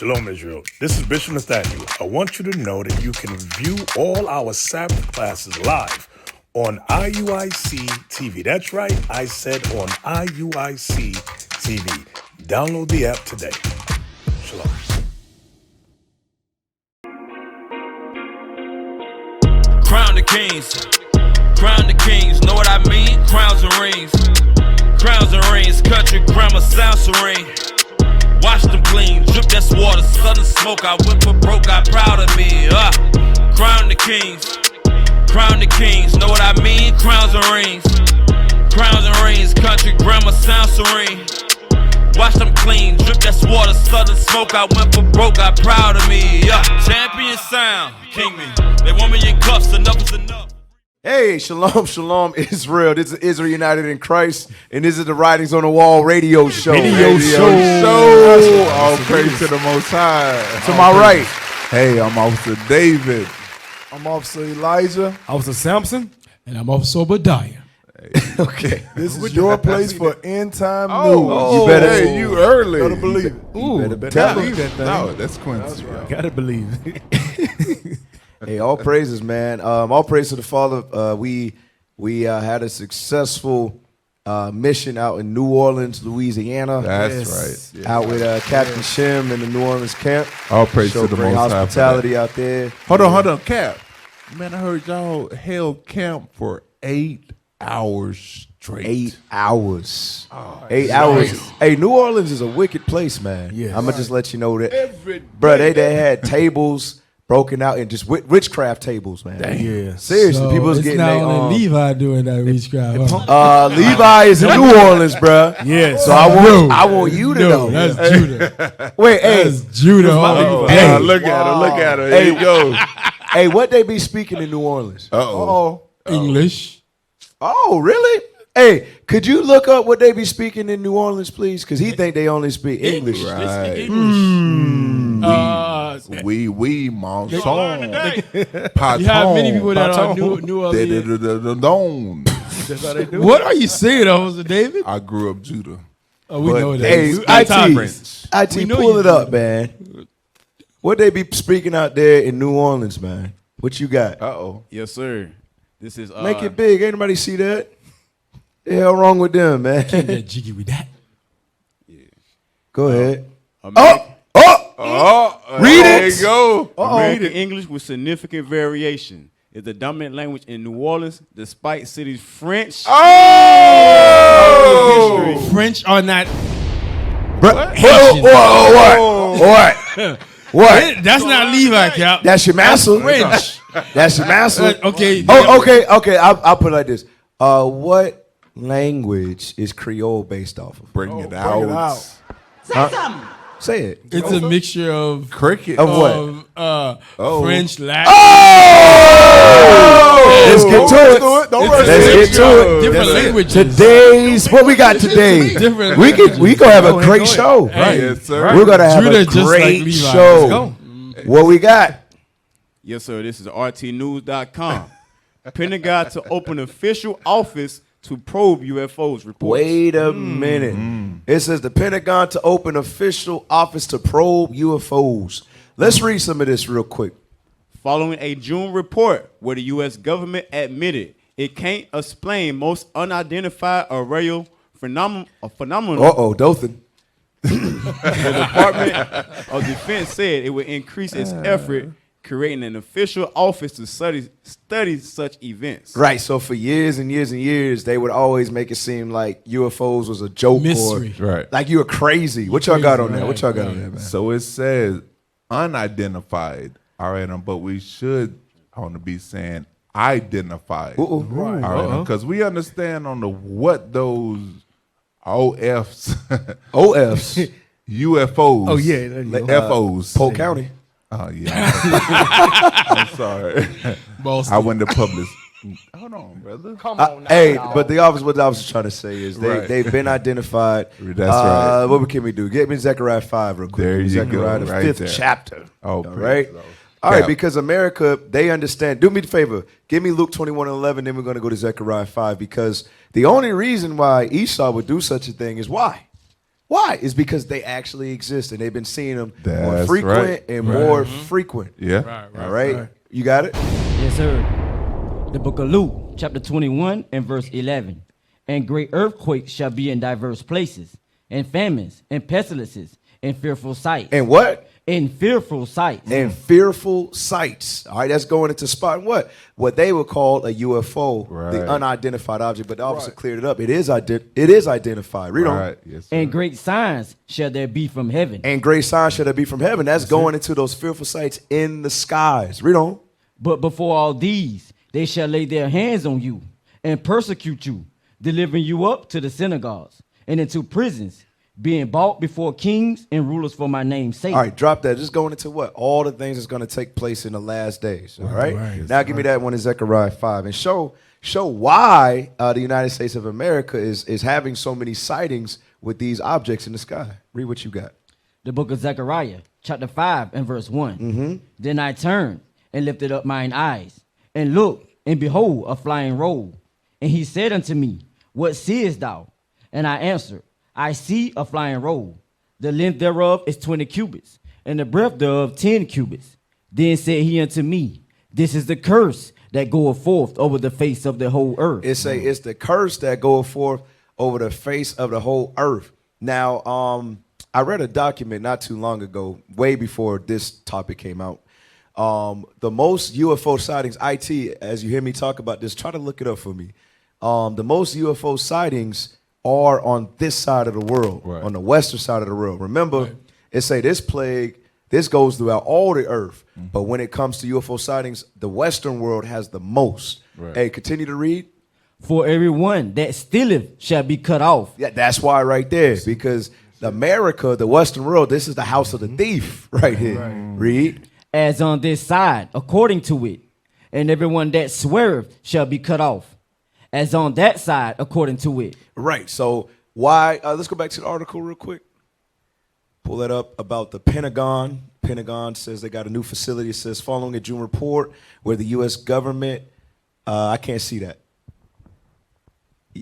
Shalom, Israel. This is Bishop Nathaniel. I want you to know that you can view all our Sabbath classes live on IUIC TV. That's right, I said on IUIC TV. Download the app today. Shalom. Crown the kings, know what I mean? Crowns and rings, country grammar sound serene. Wash them clean, drip that's water, southern smoke. I went for broke, got proud of me. Crown the kings, know what I mean? Crowns and rings, country grammar sound serene. Wash them clean, drip that's water, southern smoke. I went for broke, got proud of me. Champion sound, king me. They want me in cuffs, enough is enough. Hey, shalom, Israel. This is Israel United in Christ, and this is the Writings on the Wall radio show. All praise to the Most High. To my right. Hey, I'm Officer David. I'm Officer Elijah. Officer Sampson. And I'm Officer Obadiah. Okay. This is your place for end time news. You better. Hey, you early. Better believe it. Ooh, Tell believe me. that thing. No, that's Quincy. Right. Gotta believe it. Hey, all praises, man. All praise to the Father. We had a successful mission out in New Orleans, Louisiana. That's right. Out with Captain Shim in the New Orleans camp. All praise Showed to the great Most High. hospitality out there. Hold on, Cap. Man, I heard y'all held camp for 8 hours straight. 8 hours. 8 hours. Hey, New Orleans is a wicked place, man. Yes. I'm going to just let you know that. Bro, they had tables broken out in just witchcraft tables, man. Yeah. Seriously, So people was it's getting not their only Levi doing that witchcraft. Levi is in New Orleans, bro. Yes. So I want you to know. That's Judah. Wait, That's Judah. Hey. Look at her. Hey. Here you go. Hey, what they be speaking in New Orleans? English. Oh, really? Hey, could you look up what they be speaking in New Orleans, please? Because he think they only speak English. Right. Oui, mon son. You have many people that are New Orleans. That's how they do. What are you saying, Officer David? I grew up Judah. Oh, we know that. Hey, IT, We know pull you it do. up, man. What they be speaking out there in New Orleans, man? What you got? Yes, sir. This is Make it big. Ain't nobody see that? The hell wrong with them, man? Get jiggy with that. Go ahead. Read it. There you go. American English with significant variation is the dominant language in New Orleans, despite city's French. French are not. What? That's not Levi, Cap. That's your master. French. That's your master. Okay. Okay. I'll put it like this. What language is Creole based off of? Bring it out. Say it. It's a mixture of Cricket. Of what? French, Latin. Let's get to it. Let's get to it. Different languages. Today's what we got today. Different We gonna have a great show. Hey, Yes, sir. We're gonna have Judah a just like great Levi. show. Let's go. What we got? Yes, sir. This is RTnews.com. Pentagon to open official office to probe UFOs reports. Wait a minute. It says the Pentagon to open official office to probe UFOs. Let's read some of this real quick. Following a June report where the U.S. government admitted it can't explain most unidentified aerial phenomenon. Dothan. The Department of Defense said it would increase its effort creating an official office to study such events. Right. So for years and years and years, they would always make it seem like UFOs was a joke Mystery. or Right. like you were crazy. What y'all got on that? What y'all got on that, man? So it says unidentified. All right, but we should want to be saying identified. All right, because we understand on the what those OFs, UFOs. Oh, yeah, there you like go. FOs. Polk County. Oh yeah. I'm sorry. Boston. I went to public. Hold on, brother. Come on now. Hey, but what the officer is trying to say is Right. they've been identified. That's right. What can we do? Get me Zechariah 5 real quick. There you Zechariah, go, the right 5th there. chapter. Oh, all praise right. the Lord. All right, Cap. because America, they understand. Do me the favor. Give me Luke 21:11, then we're going to go to Zechariah 5, because the only reason why Esau would do such a thing is why? Why? It's because they actually exist, and they've been seeing them more That's frequent right. and more frequent. Yeah. All right? You got it? Yes, sir. The book of Luke, chapter 21 and verse 11. And great earthquakes shall be in diverse places, and famines, and pestilences, and fearful sights. And what? In fearful sights. And fearful sights. All right, that's going into spot what they would call a UFO, the unidentified object. But the officer cleared it up. It is identified. Read on. Yes, and great signs shall there be from heaven. And great signs shall there be from heaven. That's going into those fearful sights in the skies. Read on. But before all these, they shall lay their hands on you and persecute you, delivering you up to the synagogues and into prisons, being brought before kings and rulers for my name's sake. All right, drop that. Just going into what? All the things that's going to take place in the last days. All right? Now give me that one in Zechariah 5 and show why the United States of America is having so many sightings with these objects in the sky. Read what you got. The book of Zechariah, chapter 5 and verse 1. Then I turned and lifted up mine eyes and looked, and behold, a flying roll. And he said unto me, what seest thou? And I answered, I see a flying roll. The length thereof is 20 cubits, and the breadth thereof 10 cubits. Then said he unto me, this is the curse that goeth forth over the face of the whole earth. It's the curse that goeth forth over the face of the whole earth. Now, I read a document not too long ago, way before this topic came out. The most UFO sightings, IT, as you hear me talk about this, try to look it up for me. The most UFO sightings are on this side of the world, on the western side of the world. Remember, it say this plague, this goes throughout all the earth. But when it comes to UFO sightings, the western world has the most. Hey, continue to read. For everyone that stealeth shall be cut off. Yeah, that's why right there, because America, the western world, this is the house of the thief right here. Read. As on this side, according to it, and everyone that sweareth shall be cut off. As on that side, according to it. Right. So why? Let's go back to the article real quick. Pull that up about the Pentagon. Pentagon says they got a new facility. It says following a June report where the U.S. government. I can't see that.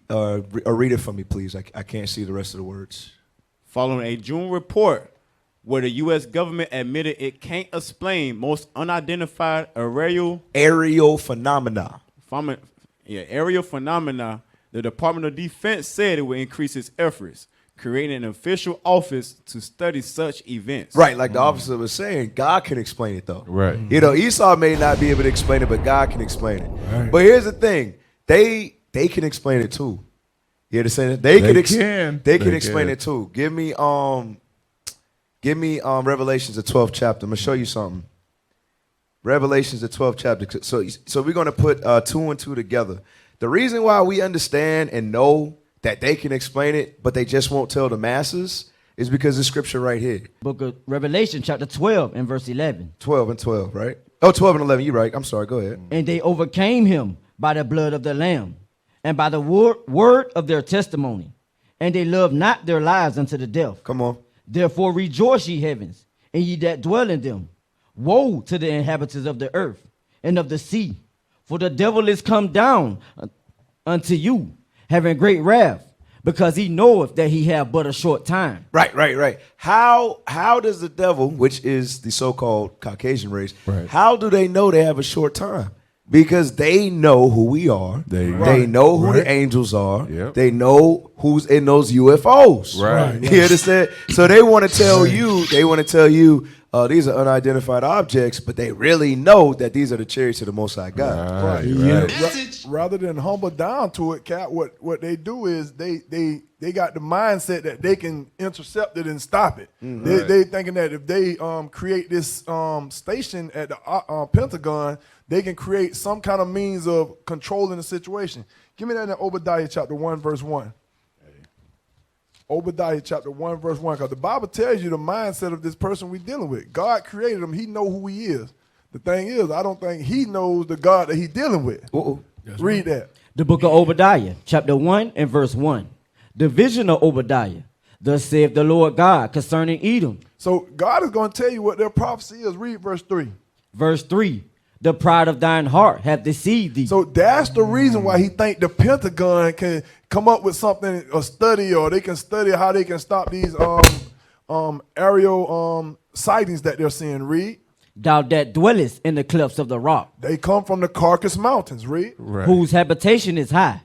Or read it for me, please. I can't see the rest of the words. Following a June report where the U.S. government admitted it can't explain most unidentified aerial phenomena. Aerial phenomena, the Department of Defense said it would increase its efforts, creating an official office to study such events. Right, like the officer was saying, God can explain it though. Right. You know, Esau may not be able to explain it, but God can explain it. Right. But here's the thing, they can explain it too. You understand? They can explain it too. Give me Revelations the 12th chapter. I'm gonna show you something. Revelations the 12th chapter. So we're gonna put 2 and 2 together. The reason why we understand and know that they can explain it, but they just won't tell the masses, is because the scripture right here. Book of Revelation, chapter 12 and verse 11. 12 and 12, right? Oh, 12 and 11, you're right. I'm sorry, go ahead. And they overcame him by the blood of the Lamb and by the word of their testimony. And they loved not their lives unto the death. Come on. Therefore rejoice, ye heavens, and ye that dwell in them. Woe to the inhabitants of the earth and of the sea, for the devil is come down unto you, having great wrath, because he knoweth that he have but a short time. Right. How does the devil, which is the so-called Caucasian race, how do they know they have a short time? Because they know who we are. They know who the angels are. Yep. They know who's in those UFOs. Right. You understand? So they want to tell you, these are unidentified objects, but they really know that these are the chariots of the Most High God. Right. Rather than humble down to it, Cat, what they do is they got the mindset that they can intercept it and stop it. They thinking that if they create this station at the Pentagon, they can create some kind of means of controlling the situation. Give me that in Obadiah chapter 1, verse 1. Obadiah chapter 1, verse 1, because the Bible tells you the mindset of this person we're dealing with. God created him. He know who he is. The thing is, I don't think he knows the God that he's dealing with. Read that. The book of Obadiah, chapter 1 and verse 1. The vision of Obadiah. Thus saith the Lord God concerning Edom. So God is going to tell you what their prophecy is. Read verse 3. Verse 3. The pride of thine heart hath deceived thee. So that's the reason why he think the Pentagon can come up with something, a study, or they can study how they can stop these aerial sightings that they're seeing. Read. Thou that dwellest in the clefts of the rock. They come from the Caucasus Mountains. Read. Right. Whose habitation is high.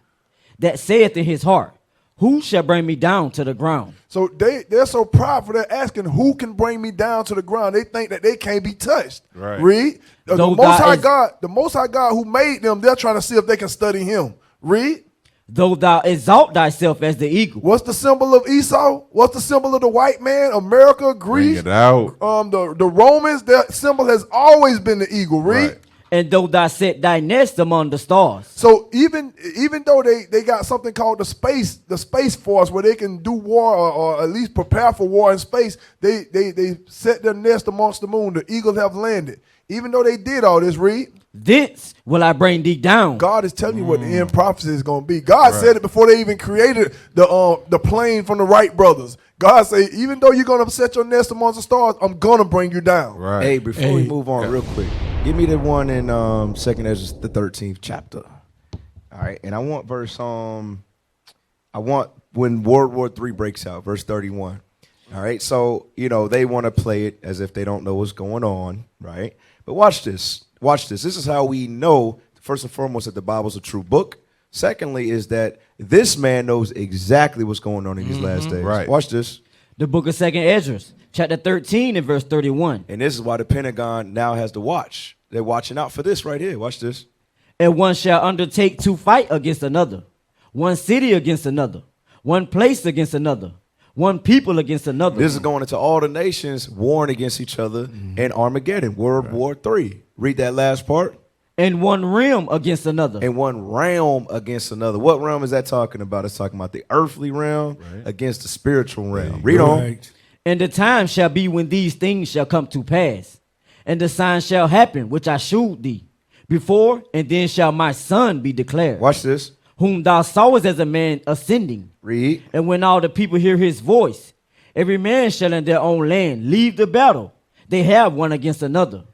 That saith in his heart, who shall bring me down to the ground? So they're so prideful. They're asking, who can bring me down to the ground? They think that they can't be touched. Right. Read. The Though Most thou High is- God, the Most High God who made them, they're trying to see if they can study him. Read. Though thou exalt thyself as the eagle. What's the symbol of Esau? What's the symbol of the white man? America, Bring Greece, it out. the Romans. Their symbol has always been the eagle. Read. Right. And though thou set thy nest among the stars. So even though they got something called the space force where they can do war or at least prepare for war in space, they set their nest amongst the moon. The eagles have landed. Even though they did all this, read. Thence will I bring thee down. God is telling you what the end prophecy is going to be. God said it before they even created the plane from the Wright brothers. God said, even though you're going to set your nest amongst the stars, I'm going to bring you down. Right. Hey, before we move on real quick, give me the one in 2nd Ezra, the 13th chapter. All right, and I want when World War III breaks out, verse 31. All right, so, they want to play it as if they don't know what's going on, right? But watch this. Watch this. This is how we know, first and foremost, that the Bible's a true book. Secondly, is that this man knows exactly what's going on in these last days. Right. Watch this. The book of 2nd Ezra, chapter 13 and verse 31. And this is why the Pentagon now has to watch. They're watching out for this right here. Watch this. And one shall undertake to fight against another, one city against another, one place against another, one people against another. This is going into all the nations warring against each other in Armageddon, World War III. Read that last part. And one realm against another. And one realm against another. What realm is that talking about? It's talking about the earthly realm against the spiritual realm. Read on. And the time shall be when these things shall come to pass, and the sign shall happen which I shewed thee before, and then shall my son be declared. Watch this. Whom thou sawest as a man ascending. Read. And when all the people hear his voice, every man shall in their own land leave the battle. They have one against another.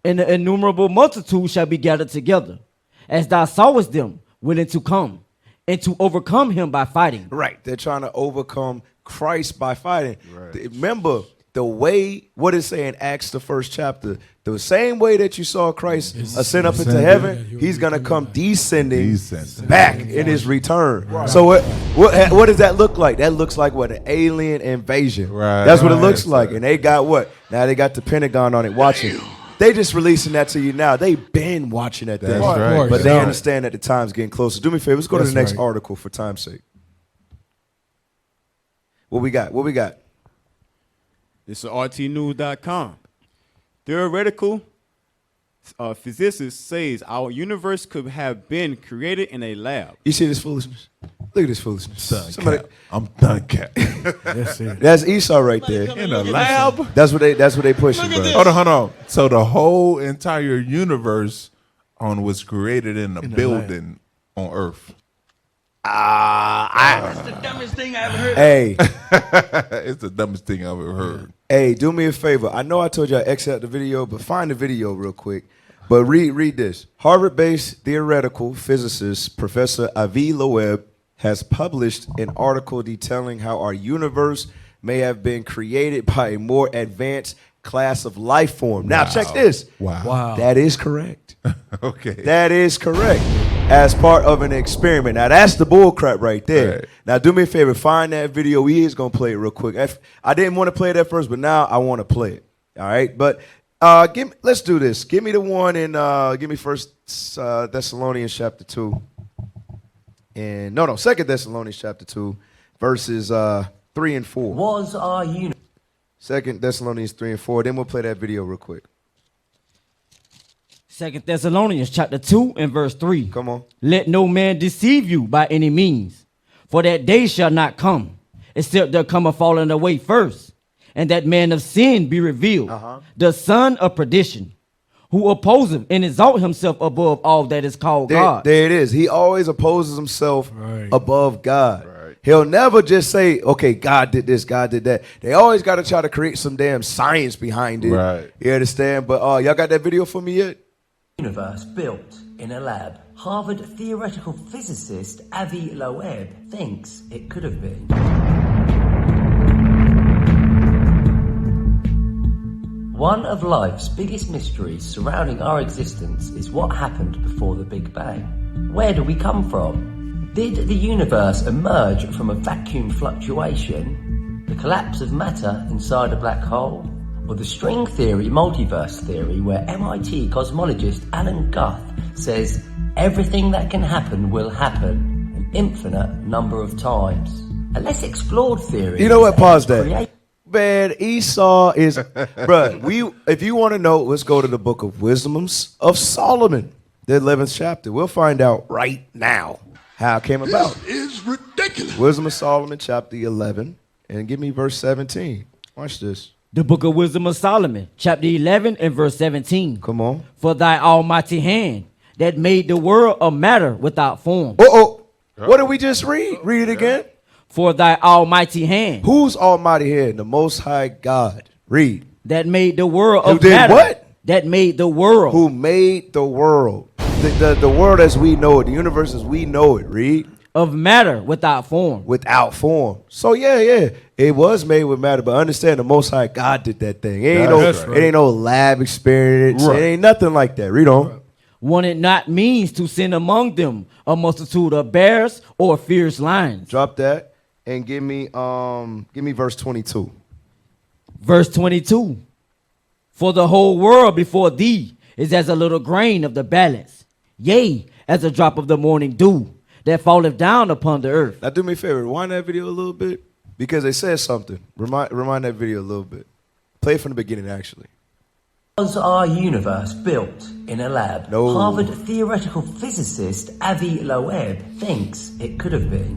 And the innumerable multitude shall be gathered together, as thou sawest them willing to come, and to overcome him by fighting. Right. They're trying to overcome Christ by fighting. Remember, the way, what it say in Acts, the 1st chapter, the same way that you saw Christ ascend up into heaven, he's going to come descending back in his return. Right. So what does that look like? That looks like what? An alien invasion. Right. That's what it looks like. And they got what? Now they got the Pentagon on it watching. They just releasing that to you now. They've been watching that thing. Right. But they understand that the time's getting closer. Do me a favor. Let's go to the next article for time's sake. What we got? What we got? This is rtnews.com. Theoretical physicist says our universe could have been created in a lab. You see this foolishness? Look at this foolishness. I'm done, Cap. That's Esau right there. In a lab? That's what they pushing, bro. Hold on. So the whole entire universe was created in a building on Earth. That's the dumbest thing I ever heard. Hey, It's the dumbest thing I've ever heard. hey, do me a favor. I know I told you I X out the video, but find the video real quick. But read this. Harvard-based theoretical physicist Professor Avi Loeb has published an article detailing how our universe may have been created by a more advanced class of life form. Now, check this. Wow. That is correct. Okay. That is correct. As part of an experiment. Now, that's the bull crap right there. Right. Now, do me a favor. Find that video. We is going to play it real quick. I didn't want to play it at first, but now I want to play it. All right? But let's do this. Give me the one in, give me 1 Thessalonians chapter 2. And, no, 2 Thessalonians chapter 2, verses 3 and 4. Was our universe. 2 Thessalonians 3 and 4. Then we'll play that video real quick. 2 Thessalonians chapter 2 and verse 3. Come on. Let no man deceive you by any means, for that day shall not come, except there come a falling away first, and that man of sin be revealed, the son of perdition, who opposeth and exalt himself above all that is called God. There it is. He always opposes himself above God. He'll never just say, okay, God did this, God did that. They always got to try to create some damn science behind it. Right. You understand? But y'all got that video for me yet? Universe built in a lab. Harvard theoretical physicist Avi Loeb thinks it could have been. One of life's biggest mysteries surrounding our existence is what happened before the Big Bang. Where do we come from? Did the universe emerge from a vacuum fluctuation, the collapse of matter inside a black hole, or the string theory multiverse theory where MIT cosmologist Alan Guth says everything that can happen will happen an infinite number of times? A less explored theory. You know what? Pause that. Man, Esau is, bruh, if you want to know, let's go to the book of Wisdoms of Solomon, the 11th chapter. We'll find out right now how it came about. This is ridiculous. Wisdom of Solomon, chapter 11, and give me verse 17. Watch this. The book of Wisdom of Solomon, chapter 11 and verse 17. Come on. For thy almighty hand that made the world a matter without form. What did we just read? Read it again. For thy almighty hand. Who's almighty hand? The Most High God. Read. That made the world Who of did matter. what? That made the world. Who made the world? The world as we know it, the universe as we know it. Read. Of matter without form. Without form. So yeah, it was made with matter, but understand the Most High God did that thing. It ain't no lab experience. Right. It ain't nothing like that. Read on. Right. One it not means to send among them a multitude of bears or fierce lions. Drop that and give me verse 22. Verse 22. For the whole world before thee is as a little grain of the balance, yea, as a drop of the morning dew that falleth down upon the earth. Now do me a favor, rewind that video a little bit because they said something. Remind that video a little bit. Play it from the beginning, actually. Was our universe built in a lab? No. Harvard theoretical physicist Avi Loeb thinks it could have been.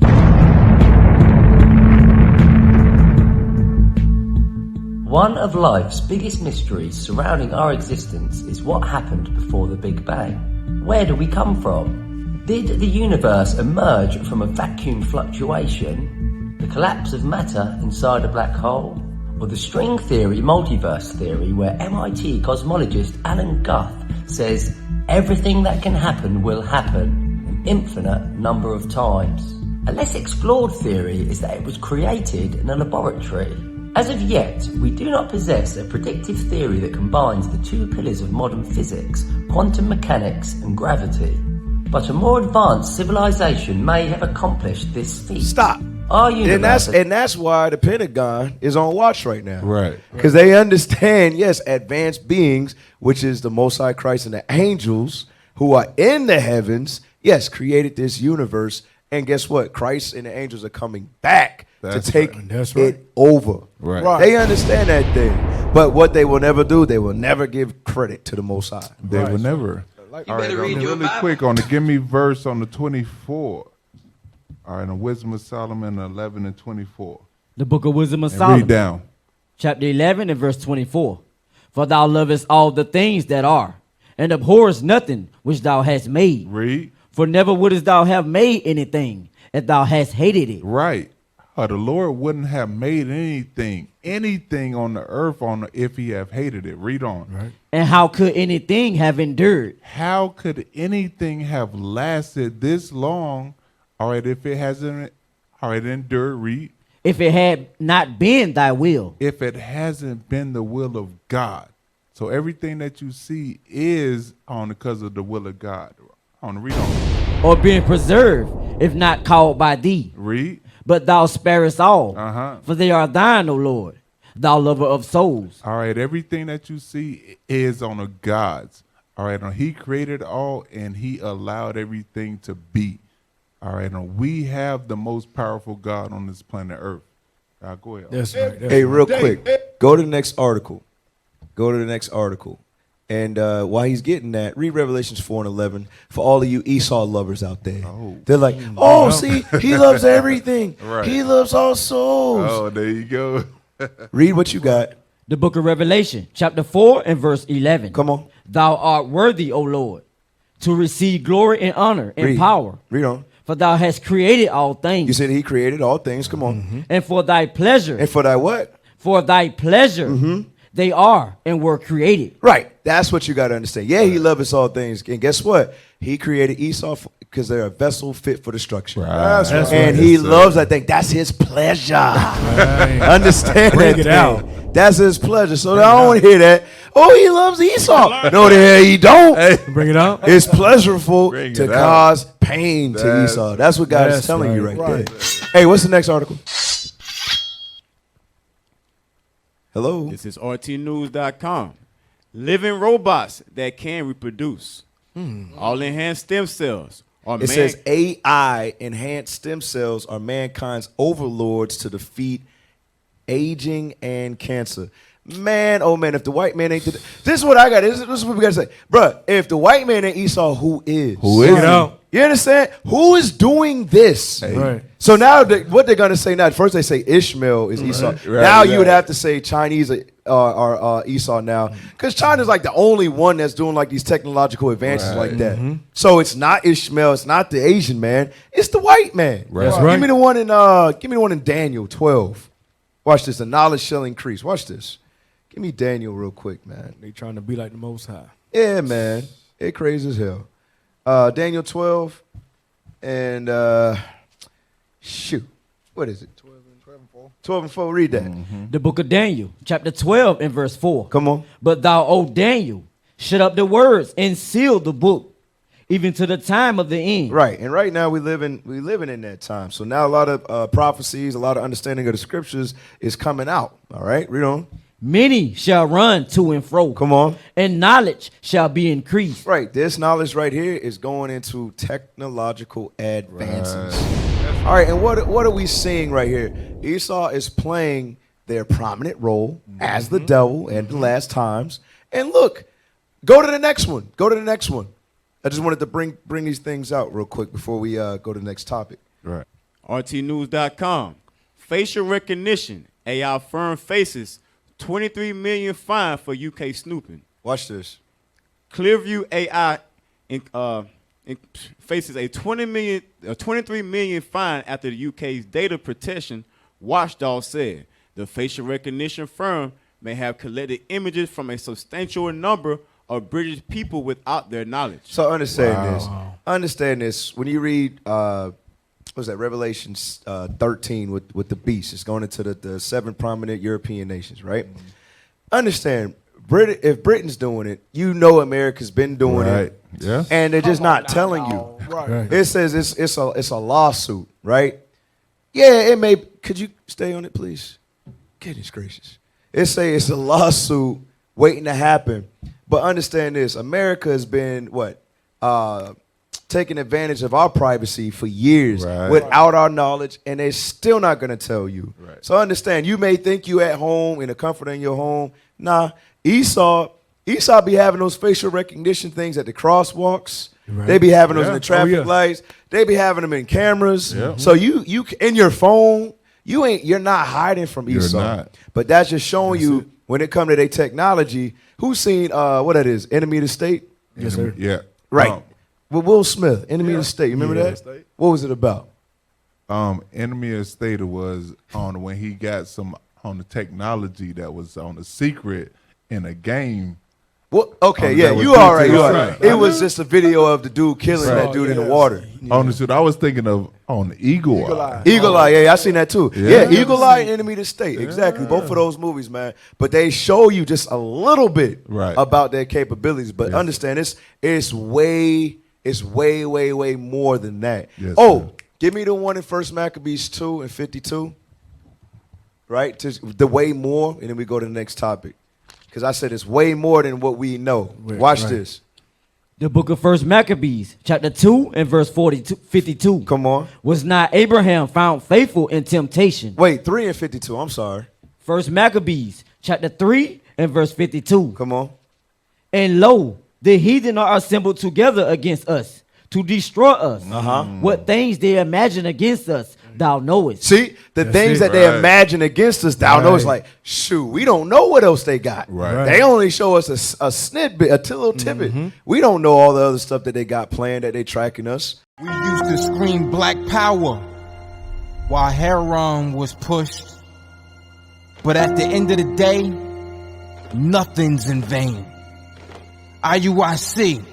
One of life's biggest mysteries surrounding our existence is what happened before the Big Bang. Where do we come from? Did the universe emerge from a vacuum fluctuation, the collapse of matter inside a black hole, or the string theory multiverse theory where MIT cosmologist Alan Guth says everything that can happen will happen an infinite number of times? A less explored theory is that it was created in a laboratory. As of yet, we do not possess a predictive theory that combines the two pillars of modern physics, quantum mechanics and gravity. But a more advanced civilization may have accomplished this feat. Stop. Our universe And that's why the Pentagon is on watch right now. Right. Because they understand, yes, advanced beings, which is the Most High Christ and the angels who are in the heavens, yes, created this universe. And guess what? Christ and the angels are coming back to take it over. Right. They understand that thing. But what they will never do, they will never give credit to the Most High. They will never. You better read your really Bible. quick on the give me verse on the 24. All right, on Wisdom of Solomon 11 and 24. The book of Wisdom of And Solomon. read down. Chapter 11 and verse 24. For thou lovest all the things that are, and abhorrest nothing which thou hast made. Read. For never wouldest thou have made anything if thou hast hated it. Right. The Lord wouldn't have made anything on the earth if he have hated it. Read on. Right. And how could anything have endured? How could anything have lasted this long? All right, if it hasn't, all right, endured. Read. If it had not been thy will. If it hasn't been the will of God. So everything that you see is on because of the will of God. Read on. Or being preserved, if not called by thee. Read. But thou sparest all. Uh-huh. For they are thine, O Lord, thou lover of souls. All right, everything that you see is on a God's. All right, he created all and he allowed everything to be. All right, and we have the most powerful God on this planet Earth. Go ahead. That's right. Hey, real quick, go to the next article. And while he's getting that, read Revelations 4 and 11 for all of you Esau lovers out there. Oh. They're like, see, he loves everything. Right. He loves all souls. Oh, there you go. Read what you got. The book of Revelation, chapter 4 and verse 11. Come on. Thou art worthy, O Lord, to receive glory and honor and power. Read on. For thou hast created all things. You said he created all things. Come on. And for thy pleasure. And for thy what? For thy pleasure. They are and were created. Right. That's what you got to understand. Yeah, he loves all things. And guess what? He created Esau because they're a vessel fit for destruction. That's right. And he loves that thing. That's his pleasure. Understand Bring that it thing. out. That's his pleasure. So I don't want to hear that. Oh, he loves Esau. No, the hell he don't. Bring it out. It's pleasureful Bring to it out. cause pain to Esau. That's what God is That's telling you right. right there. Hey, what's the next article? Hello. This is RTnews.com. Living robots that can reproduce. All enhanced stem cells are It says AI enhanced stem cells are mankind's overlords to defeat aging and cancer. Man, oh man, if the white man ain't this is what I got. This is what we gotta say. Bruh, if the white man ain't Esau, who is? Who is Bring it he? out. You understand? Who is doing this? Right. So now what they're gonna say now? First they say Ishmael is Esau. Right, Now you would right. have to say Chinese are Esau now, because China's like the only one that's doing like these technological advances like that. So it's not Ishmael, it's not the Asian man, it's the white man. Right. That's right. Give me the one in Daniel 12. Watch this. The knowledge shall increase. Watch this. Give me Daniel real quick, man. They trying to be like the Most High. Yeah, man. It crazy as hell. Daniel 12 and shoot. What is it? 12 and 4. Read that. The book of Daniel, chapter 12 and verse 4. Come on. But thou, O Daniel, shut up the words and seal the book, even to the time of the end. Right. And right now we living in that time. So now a lot of prophecies, a lot of understanding of the scriptures is coming out. All right. Read on. Many shall run to and fro. Come on. And knowledge shall be increased. Right. This knowledge right here is going into technological advances. All right. And what are we seeing right here? Esau is playing their prominent role as the devil and the last times. And look, go to the next one. Go to the next one. I just wanted to bring these things out real quick before we go to the next topic. Right. RTnews.com. Facial recognition. AI firm faces 23 million fine for UK snooping. Watch this. Clearview AI faces a 23 million fine after the UK's data protection watchdog said the facial recognition firm may have collected images from a substantial number of British people without their knowledge. So understand this. Understand this. When you read, what's that? Revelation 13 with the beast. It's going into the 7 prominent European nations, right? Understand, if Britain's doing it, you know America's been doing it. Yeah. And they're just not telling you. Right. It says it's a lawsuit, right? Yeah, it may. Could you stay on it, please? Goodness gracious. It say it's a lawsuit waiting to happen. But understand this, America has been taking advantage of our privacy for years without our knowledge, and they're still not going to tell you. Right. So understand, you may think you at home in the comfort of your home. Nah, Esau be having those facial recognition things at the crosswalks. Right. They be having those in the Oh, traffic yeah. lights. They be having them in cameras. Yeah. So you in your phone, you're not hiding from Esau. not. But that's just showing you when it comes to their technology. Who's seen what that is? Enemy of the State? Yes, sir. Yeah. Right. With Will Smith, Enemy of the State. You remember that? What was it about? Enemy of the State was on when he got some on the technology that was on the secret in a game. Well, okay, Oh, yeah, that was you all right. BT, You all right. right. It was just a video of the dude killing that dude in the water. On the suit, I was thinking of on the Eagle Eye. Eagle Eye, yeah, I seen that too. Yeah. Yeah, Eagle Eye and Enemy of the State, exactly. Both of those movies, man. But they show you just a little bit about their capabilities. But understand, it's way more than that. Yes, oh, give me the one in 1 Maccabees 2 and 52. Right, the way more, and then we go to the next topic. Because I said it's way more than what we know. Watch this. The book of 1 Maccabees, chapter 2 and verse 52. Come on. Was not Abraham found faithful in temptation? Wait, 3 and 52. I'm sorry. 1 Maccabees, chapter 3 and verse 52. Come on. And lo, the heathen are assembled together against us to destroy us. What things they imagine against us, thou knowest. See, the things that they imagine against us, thou knowest, like, shoot, we don't know what else they got. Right. They only show us a snidbit, a little tidbit. We don't know all the other stuff that they got planned, that they tracking us. We used to scream black power while Heron was pushed. But at the end of the day, nothing's in vain. IUIC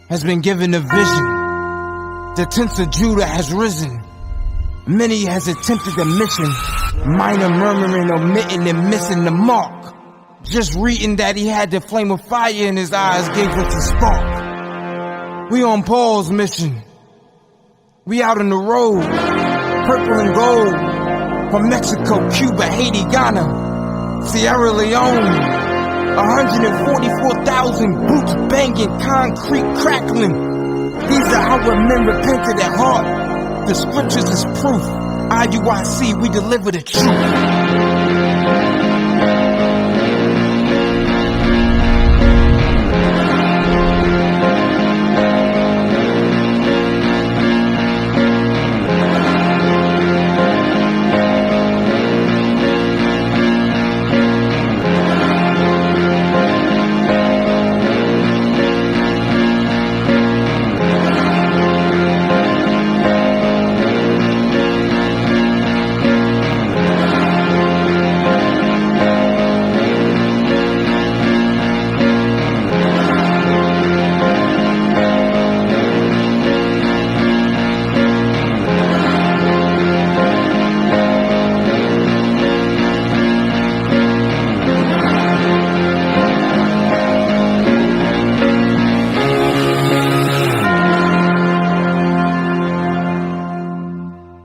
has been given a vision. The tents of Judah has risen. Many has attempted the mission. Minor murmuring, omitting, and missing the mark. Just reading that he had the flame of fire in his eyes gave us a spark. We on Paul's mission. We out on the road. Purple and gold. From Mexico, Cuba, Haiti, Ghana, Sierra Leone. 144,000 boots banging, concrete crackling. These are how men repented at heart. The scriptures is proof. IUIC, we deliver the truth.